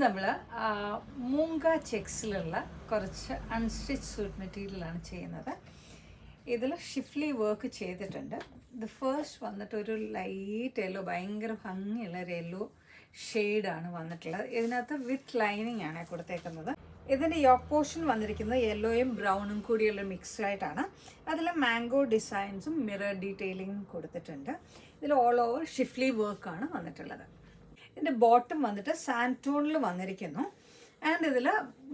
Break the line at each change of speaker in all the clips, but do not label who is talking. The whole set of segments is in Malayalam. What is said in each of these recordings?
നമ്മൾ മൂങ്ക ചെക്സിലുള്ള കുറച്ച് അൺസ്റ്റിച്ച് സൂട്ട് മെറ്റീരിയലാണ് ചെയ്യുന്നത്. ഇതിൽ ഷിഫ്ലി വർക്ക് ചെയ്തിട്ടുണ്ട്. ഇത് ഫസ്റ്റ് വന്നിട്ട് ഒരു ലൈറ്റ് യെല്ലോ, ഭയങ്കര ഭംഗിയുള്ള ഒരു യെല്ലോ ഷെയ്ഡാണ് വന്നിട്ടുള്ളത്. ഇതിനകത്ത് വിത്ത് ലൈനിങ് ആണ് കൊടുത്തേക്കുന്നത്. ഇതിൻ്റെ യോക്ക് പോർഷൻ വന്നിരിക്കുന്നത് യെല്ലോയും ബ്രൗണും കൂടിയുള്ള മിക്സ്ഡായിട്ടാണ്. അതിൽ മാംഗോ ഡിസൈൻസും മിറർ ഡീറ്റെയിലിങ്ങും കൊടുത്തിട്ടുണ്ട്. ഇതിൽ ഓൾ ഓവർ ഷിഫ്ലി വർക്കാണ് വന്നിട്ടുള്ളത്. ഇതിൻ്റെ ബോട്ടം വന്നിട്ട് സാൻഡ് ടോണിൽ വന്നിരിക്കുന്നു. ആൻഡ് ഇതിൽ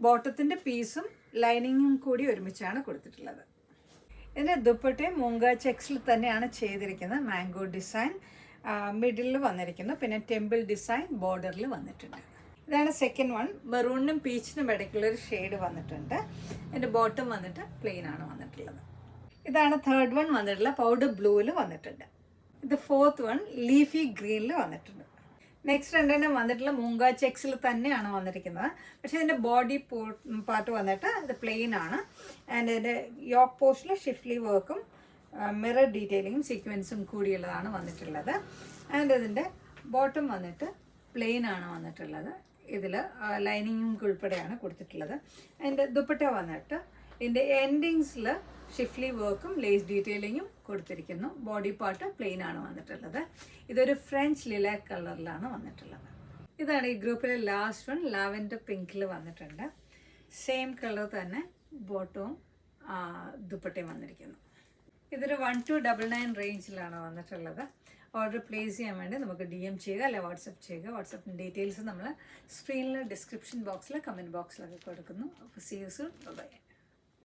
ബോട്ടത്തിൻ്റെ പീസും ലൈനിങ്ങും കൂടി ഒരുമിച്ചാണ് കൊടുത്തിട്ടുള്ളത്. ഇതിൻ്റെ ദുപ്പട്ടയും മൂങ്ക ചെക്സിൽ തന്നെയാണ് ചെയ്തിരിക്കുന്നത്. മാംഗോ ഡിസൈൻ മിഡിലിൽ വന്നിരിക്കുന്നു. പിന്നെ ടെമ്പിൾ ഡിസൈൻ ബോർഡറിൽ വന്നിട്ടുണ്ട്. ഇതാണ് സെക്കൻഡ് വൺ. മെറൂണിനും പീച്ചിനും ഇടയ്ക്കുള്ളൊരു ഷെയ്ഡ് വന്നിട്ടുണ്ട്. ഇതിൻ്റെ ബോട്ടം വന്നിട്ട് പ്ലെയിൻ ആണ് വന്നിട്ടുള്ളത്. ഇതാണ് തേർഡ് വൺ വന്നിട്ടുള്ള പൗഡർ ബ്ലൂവിൽ വന്നിട്ടുണ്ട്. ഇത് ഫോർത്ത് വൺ ലീഫി ഗ്രീനിൽ വന്നിട്ടുണ്ട്. നെക്സ്റ്റ് രണ്ടെണ്ണം വന്നിട്ടുള്ള മൂങ്ക ചെക്സിൽ തന്നെയാണ് വന്നിരിക്കുന്നത്. പക്ഷേ ഇതിൻ്റെ ബോഡി പാർട്ട് വന്നിട്ട് ഇത് പ്ലെയിൻ ആണ്. ആൻഡ് ഇതിൻ്റെ യോക്ക് പോസ്റ്റിൽ ഷിഫ്ലി വർക്കും മിറർ ഡീറ്റെയിലിങ്ങും സീക്വൻസും കൂടിയുള്ളതാണ് വന്നിട്ടുള്ളത്. ആൻഡ് ഇതിൻ്റെ ബോട്ടം വന്നിട്ട് പ്ലെയിൻ ആണ് വന്നിട്ടുള്ളത്. ഇതിൽ ലൈനിങ്ങും ഉൾപ്പെടെയാണ് കൊടുത്തിട്ടുള്ളത്. അതിൻ്റെ ദുപ്പട്ട വന്നിട്ട് ഇതിൻ്റെ എൻഡിങ്സിൽ ഷിഫ്ലി വർക്കും ലേസ് ഡീറ്റെയിലിങ്ങും കൊടുത്തിരിക്കുന്നു. ബോഡി പാർട്ട് പ്ലെയിൻ ആണ് വന്നിട്ടുള്ളത്. ഇതൊരു ഫ്രഞ്ച് ലിലാക് കളറിലാണ് വന്നിട്ടുള്ളത്. ഇതാണ് ഈ ഗ്രൂപ്പിലെ ലാസ്റ്റ് വൺ. ലാവൻഡർ പിങ്കിൽ വന്നിട്ടുണ്ട്. സെയിം കളർ തന്നെ ബോട്ടവും ദുപ്പട്ടയും വന്നിരിക്കുന്നു. ഇതൊരു 1299 റേഞ്ചിലാണ് വന്നിട്ടുള്ളത്. ഓർഡർ പ്ലേസ് ചെയ്യാൻ വേണ്ടി നമുക്ക് DM ചെയ്യുക, അല്ലെ വാട്സപ്പ് ചെയ്യുക. വാട്സപ്പിൻ്റെ ഡീറ്റെയിൽസ് നമ്മൾ സ്ക്രീനിൽ ഡിസ്ക്രിപ്ഷൻ ബോക്സിൽ കമൻറ്റ് ബോക്സിലൊക്കെ കൊടുക്കുന്നു. അപ്പോൾ സീ യു സൂൺ. ബൈ.